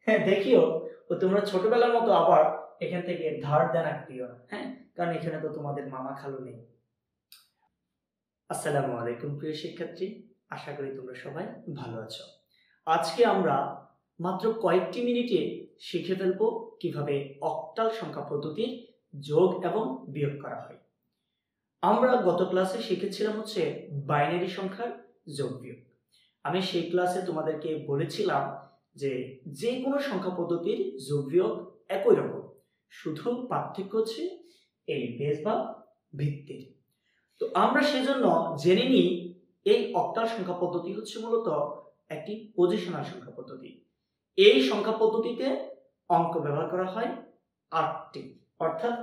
হ্যাঁ দেখিও ও তোমরা ছোটবেলার মতো আবার এখান থেকে ধার দেনা করিও না, হ্যাঁ, কারণ এখানে তো তোমাদের মামা খালু নেই। আসসালামু আলাইকুম প্রিয় শিক্ষার্থী, আশা করি তোমরা সবাই ভালো আছো। আজকে আমরা মাত্র কয়েকটি মিনিটে শিখে ফেলবো কিভাবে অক্টাল সংখ্যা পদ্ধতির যোগ এবং বিয়োগ করা হয়। আমরা গত ক্লাসে শিখেছিলাম হচ্ছে বাইনারি সংখ্যার যোগ বিয়োগ। আমি সেই ক্লাসে তোমাদেরকে বলেছিলাম যে যে কোনো সংখ্যা পদ্ধতির যোগ বিয়োগ একই রকম, শুধু পার্থক্য হচ্ছে এই বেস বা ভিত্তির। তো আমরা সেজন্য জেনে নিই এই অক্টাল সংখ্যা পদ্ধতি হচ্ছে মূলত একটি পজিশনাল সংখ্যা পদ্ধতি। এই সংখ্যা পদ্ধতিতে অঙ্ক ব্যবহার করা হয় 8টি, অর্থাৎ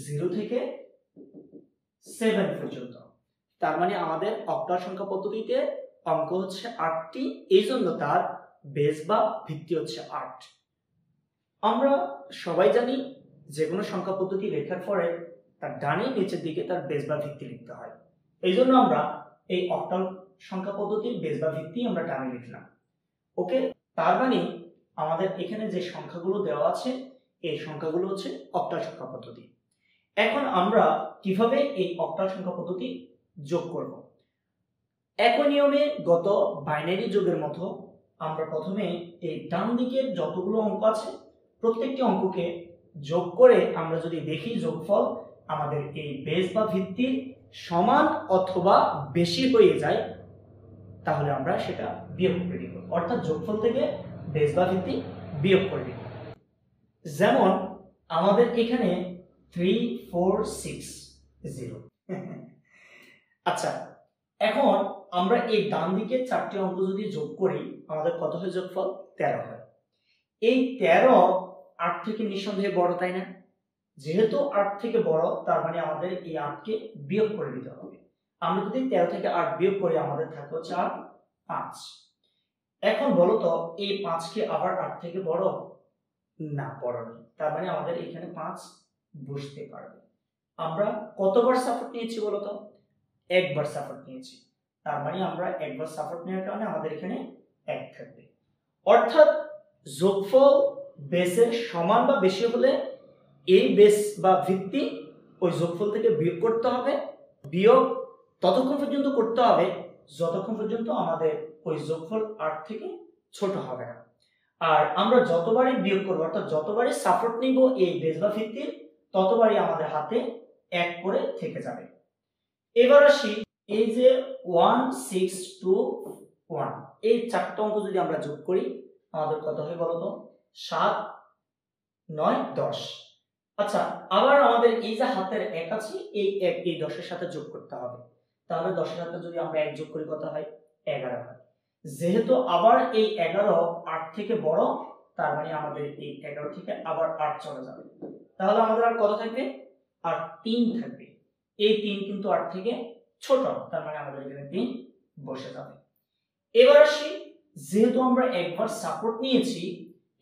0 থেকে 7 পর্যন্ত। তার মানে আমাদের অক্টাল সংখ্যা পদ্ধতিতে অঙ্ক হচ্ছে 8টি, এই জন্য তার বেস বা ভিত্তি হচ্ছে 8। আমরা সবাই জানি যে কোনো সংখ্যা পদ্ধতি লেখার পরে তার ডানে নিচের দিকে তার বেস বা ভিত্তি লিখতে হয়। এই জন্য আমরা এই অক্টাল সংখ্যা পদ্ধতির বেস বা ভিত্তি আমরা ডানে লিখলাম। ওকে, তার মানে আমাদের এখানে যে সংখ্যাগুলো দেওয়া আছে এই সংখ্যাগুলো হচ্ছে অক্টাল সংখ্যা পদ্ধতি। এখন আমরা কিভাবে এই অক্টাল সংখ্যা পদ্ধতি যোগ করব? একই নিয়মে গত বাইনারি যোগের মতো আমরা প্রথমে এই ডান দিকের যতগুলো অঙ্ক আছে প্রত্যেকটি অঙ্ককে যোগ করে আমরা যদি দেখি যোগফল আমাদের এই বেস বা ভিত্তির সমান অথবা বেশি হয়ে যায়, তাহলে আমরা সেটা বিয়োগ করে দিব, অর্থাৎ যোগফল থেকে বেস বা ভিত্তি বিয়োগ করে দিব। যেমন আমাদের এখানে 3 4 6 0। আচ্ছা, এখন আমরা এই ডান দিকে 4টি অঙ্ক যদি যোগ করি আমাদের কত হয়? যোগফল 13 হয়। এই 13 8 থেকে নিঃসন্দেহে বড়, তাই না? যেহেতু 8 থেকে বড় তার মানে আমাদের এই 8 কে বিয়োগ করে দিতে হবে। আমরা যদি 13 থেকে 8 বিয়োগ করি আমাদের থাকে হচ্ছে 8 5। এখন বলো তো এই 5 কি আবার 8 থেকে বড়? না, বড় নয়। তার মানে আমাদের এখানে 5 বসতে পারবে। আমরা কতবার সাপোর্ট নিয়েছি বলো তো? একবার সাপোর্ট নিয়েছি। তার মানে আমরা একবার সাপোর্ট নেওয়ার কারণে আমাদের এখানে 1 থাকবে। অর্থাৎ যোগফল বেসের সমান বা বেশি হলে এই বেস বা ভিত্তি ওই যোগফল থেকে বিয়োগ করতে হবে। বিয়োগ ততক্ষণ পর্যন্ত করতে হবে যতক্ষণ পর্যন্ত আমাদের ওই যোগফল 8 থেকে ছোট হবে না। আর আমরা যতবারই বিয়োগ করব, অর্থাৎ যতবারই সাপোর্ট নিব এই বেস বা ভিত্তির, ততবারই আমাদের হাতে 1 করে থেকে যাবে। এবার আসি এই যে 1 6 2 1, এই 4টা অঙ্ক যদি আমরা যোগ করি আমাদের কত হয় বলো তো? 7 9 10। আচ্ছা, আবার আমাদের এই যে হাতের 1 আছে এই 1 এই 10 এর সাথে যোগ করতে হবে। তাহলে 10 এর সাথে যদি আমরা 1 যোগ করি কত হয়? 11 হয়। যেহেতু আবার এই 11 8 থেকে বড়, তার মানে আমাদের এই 11 থেকে আবার 8 চলে যাবে। তাহলে আমাদের আর কত থাকবে? আর 3 থাকবে। এই 3 কিন্তু 8 থেকে ছোট, তার মানে আমাদের এখানে 3 বসে যাবে। এবার আসি, যেহেতু আমরা একবার সাপোর্ট নিয়েছি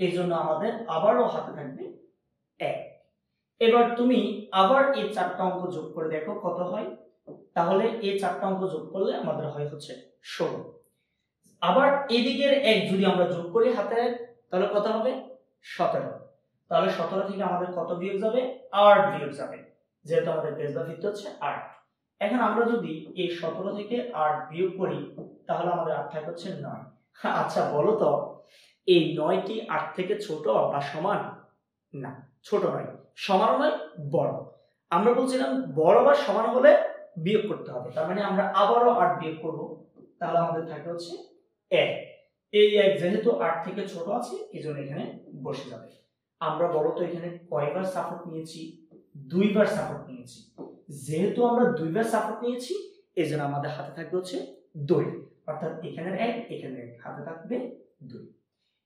এই জন্য আমাদের আবারও হাতে থাকবে 1। এবার তুমি আবার এই 4টা অঙ্ক যোগ করে দেখো কত হয়। তাহলে এই 4টা অঙ্ক যোগ করলে আমাদের হয় হচ্ছে 16। আবার এদিকের 1 যদি আমরা যোগ করি হাতে তাহলে কত হবে? 17। তাহলে 17 থেকে আমাদের কত বিয়োগ যাবে? 8 বিয়োগ যাবে, যেহেতু আমাদের বেস বা ভিত্তি হচ্ছে 8। এখন আমরা যদি এই 17 থেকে 8 বিয়োগ করি তাহলে আমাদের 8 থাকে হচ্ছে 9। আচ্ছা বলো তো এই 9 কি 8 থেকে ছোট বা সমান? না, ছোট নয়, সমান নয়, বড়। আমরা বলছিলাম বড় বা সমান হলে বিয়োগ করতে হবে, তার মানে আমরা আবারও 8 বিয়োগ করব, তাহলে আমাদের থাকে হচ্ছে 1। এই 1 যেহেতু 8 থেকে ছোট আছে এজন্য এখানে বসে যাবে। আমরা বলো তো এখানে কয়বার সাপোর্ট নিয়েছি? 2বার সাপোর্ট নিয়েছি। যেহেতু আমরা 2বার সাপোর্ট নিয়েছি এজন্য আমাদের হাতে থাকবে হচ্ছে 2, অর্থাৎ এখানের 1 এখানের 1 হাতে থাকবে 2।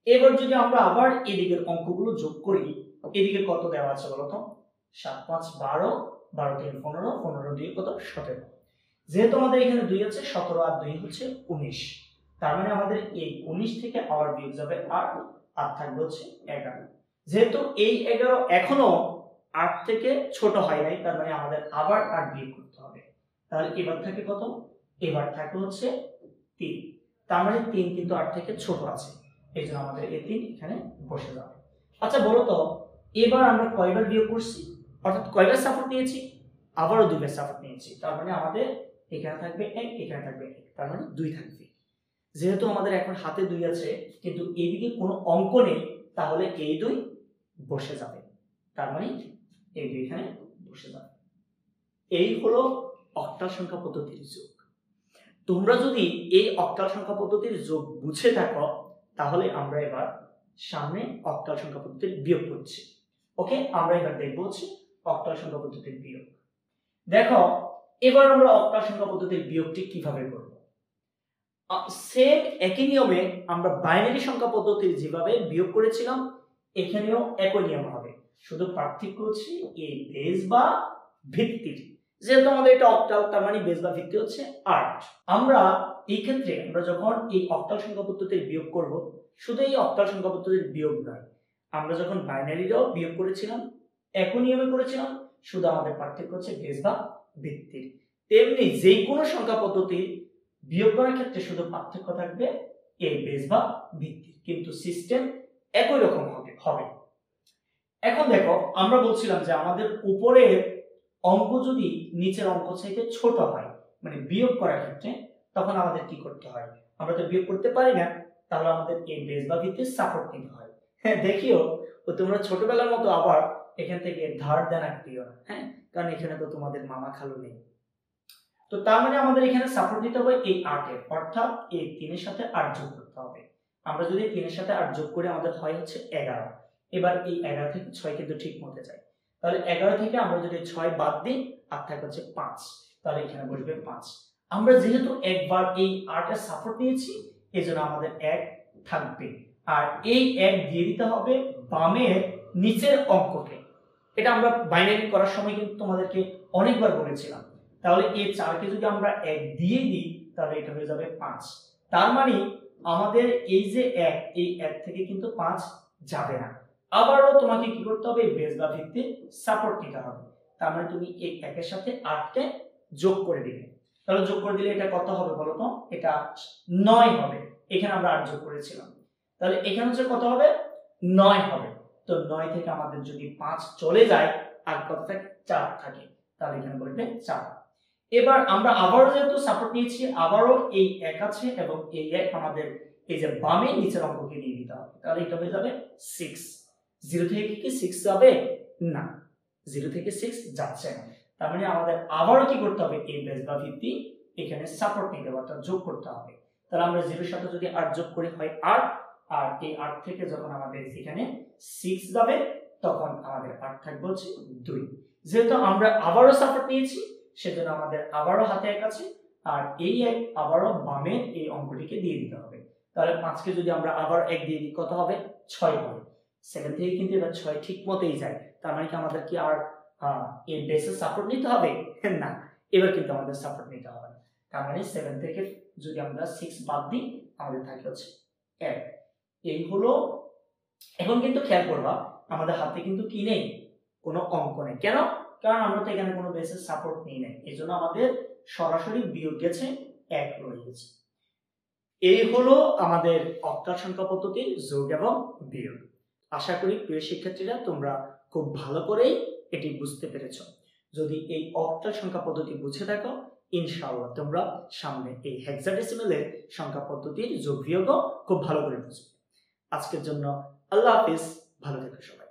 এবার যদি আমরা আবার এদিকের অঙ্কগুলো যোগ করি, এদিকে কত দেওয়া আছে বলো তো? 7 5 12, 12 3 15, 15 2 কত? 17। যেহেতু আমাদের এখানে 2 আছে, 17 আর 2 হচ্ছে 19। তার মানে আমাদের এই 19 থেকে আবার বিয়োগ যাবে 8, আর থাকবে হচ্ছে 11। যেহেতু এই 11 এখনো 8 থেকে ছোট হয় নাই, তার মানে আমাদের আবার 8 বিয়োগ করতে হবে। তাহলে এবার থাকে কত? এবার থাকে হচ্ছে 3। তার মানে 3 কিন্তু 8 থেকে ছোট আছে। এই জন্য আমাদের এই 3 এখানে বসে যাবে। আচ্ছা বলো তো এবার আমরা কয়বার বিয়োগ করছি, অর্থাৎ কয়বার সাপোর্ট নিয়েছি? আবারও 2বার সাপোর্ট নিয়েছি। তার মানে আমাদের এখানে থাকবে 1, এখানে থাকবে 1, তার মানে 2 থাকবে। যেহেতু আমাদের এখন হাতে 2 আছে কিন্তু এদিকে কোনো অঙ্ক নেই, তাহলে এই 2 বসে যাবে, তার মানে এই 2 এখানে বসে যাবে। এই হলো অক্টাল সংখ্যা পদ্ধতির যোগ। তোমরা যদি এই অক্টাল সংখ্যা পদ্ধতির যোগ বুঝে থাকো তাহলে আমরা এবার সামনে অক্টাল সংখ্যা পদ্ধতির বিয়োগ করছি। ওকে, আমরা এবার দেখব হচ্ছে অক্টাল সংখ্যা পদ্ধতির বিয়োগ। দেখো এবার আমরা অক্টাল সংখ্যা পদ্ধতির বিয়োগটি কিভাবে করব। সেম একই নিয়মে আমরা বাইনারি সংখ্যা পদ্ধতির যেভাবে বিয়োগ করেছিলাম এখানেও একই নিয়ম হবে, শুধু পার্থক্য হচ্ছে এই বেস বা ভিত্তির। যেহেতু আমাদের এটা অক্টাল তার মানে বেস বা ভিত্তি হচ্ছে 8। আমরা এই ক্ষেত্রে আমরা যখন এই অক্টাল সংখ্যা পদ্ধতির বিয়োগ করব, শুধু এই অক্টাল সংখ্যা পদ্ধতির বিয়োগ নয়, আমরা যখন বাইনারিরও বিয়োগ করেছিলাম একই নিয়মে করেছিলাম, শুধু আমাদের পার্থক্য হচ্ছে বেস বা ভিত্তির। তেমনি যে কোনো সংখ্যা পদ্ধতি বিয়োগ করার ক্ষেত্রে শুধু পার্থক্য থাকবে এই বেস বা ভিত্তির, কিন্তু সিস্টেম একই রকম হবে। এখন দেখো আমরা বলছিলাম যে আমাদের উপরের অঙ্ক যদি নিচের অঙ্ক থেকে ছোট হয়, মানে বিয়োগ করার ক্ষেত্রে, তখন আমাদের কি করতে হয়? আমরা তো বিয়োগ করতে পারি না, তাহলে আমাদের এই বেস বা ভিত্তির সাপোর্ট নিতে হয়। হ্যাঁ দেখিও তোমরা ছোটবেলার মতো আবার এখান থেকে ধার দেনা করিও না, হ্যাঁ, কারণ এখানে তো তোমাদের মামা খালু নেই। তো তার মানে আমাদের এখানে সাপোর্ট নিতে হবে এই 8 এর, অর্থাৎ এই 3 এর সাথে 8 যোগ করতে হবে। আমরা যদি 3 এর সাথে 8 যোগ করি আমাদের হয় হচ্ছে 11। এবার এই 11 থেকে 6 কিন্তু ঠিক মতে যায়, তাহলে 11 থেকে আমরা যদি 6 বাদ দিই আর থাকে হচ্ছে 5, তাহলে এখানে বসবে 5। আমরা যেহেতু একবার এই 8 এর সাপোর্ট নিয়েছি এজন্য আমাদের 1 থাকবে, আর এই 1 দিয়ে দিতে হবে বামের নিচের অঙ্ককে। এটা আমরা বাইনারি করার সময় কিন্তু তোমাদেরকে অনেকবার বলেছিলাম। তাহলে এই 4 কে যদি আমরা 1 দিয়ে দিই তাহলে এটা হয়ে যাবে 5। তার মানে আমাদের এই যে 1, এই 1 থেকে কিন্তু 5 যাবে না। আবারও তোমাকে কি করতে হবে? বেস বা ভিত্তির সাপোর্ট নিতে হবে। তার মানে তুমি এই 1 এর সাথে 8 কে যোগ করে দিবে। তাহলে যোগ করে দিলে এটা কত হবে বলো তো? এটা 9 হবে। এখানে আমরা 8 যোগ করেছিলাম, তাহলে এখানে হচ্ছে কত হবে? 9 হবে। তো 9 থেকে আমাদের যদি 5 চলে যায় আর কত থাকে? 4 থাকে, তাহলে এখানে বলবে 4। এবার আমরা আবারও যেহেতু সাপোর্ট নিয়েছি, আবারও এই 1 আছে এবং এই 1 আমাদের এই যে বামে নিচের অঙ্ককে দিয়ে দিতে হবে, তাহলে এটা হয়ে যাবে 6। 0 থেকে কি 6 যাবে না, 0 থেকে 6 যাচ্ছে না। তার মানে আমাদের আবারও কি করতে হবে? এই বেস বা ভিত্তি এখানে সাপোর্ট নিতে হবে, অর্থাৎ যোগ করতে হবে। তাহলে আমরা 0 এর সাথে যদি 8 যোগ করি হয় 8, আর এই 8 থেকে যখন আমাদের এখানে 6 যাবে তখন আমাদের 8 থাকবে হচ্ছে 2। যেহেতু আমরা আবারও সাপোর্ট নিয়েছি সেজন্য আমাদের আবারও হাতে 1 আছে, আর এই 1 আবারও বামের এই অঙ্কটিকে দিয়ে দিতে হবে। তাহলে 5 কে যদি আমরা আবার 1 দিয়ে দিই কত হবে? 6 হবে। 7 থেকে কিন্তু এটা 6 ঠিক মতোই যায়। তার মানে কি আমাদের কি আর এই বেসের সাপোর্ট নিতে হবে না? এবার কিন্তু আমাদের সাপোর্ট নিতে হবে না। তার মানে 7 থেকে যদি আমরা 6 বাদ দিই আমাদের থাকে হচ্ছে 1। এই হলো। এখন কিন্তু খেয়াল করবা আমাদের হাতে কিন্তু কি নেই? কোনো অঙ্ক নেই। কেন? কারণ আমরা তো এখানে কোনো বেসের সাপোর্ট নিই নাই, এজন্য আমাদের সরাসরি বিয়োগ গেছে 1 রয়ে গেছে। এই হলো আমাদের অক্টাল সংখ্যা পদ্ধতির যোগ এবং বিয়োগ। আশা করি প্রিয় শিক্ষার্থীরা তোমরা খুব ভালো করেই এটি বুঝতে পেরেছ। যদি এই অক্টাল সংখ্যা পদ্ধতি বুঝে থাকো ইনশাআল্লাহ তোমরা সামনে এই হেক্সাডেসিমেলের সংখ্যা পদ্ধতির যোগ বিয়োগও খুব ভালো করে বুঝবে। আজকের জন্য আল্লাহ হাফিজ, ভালো থেকো সবাই।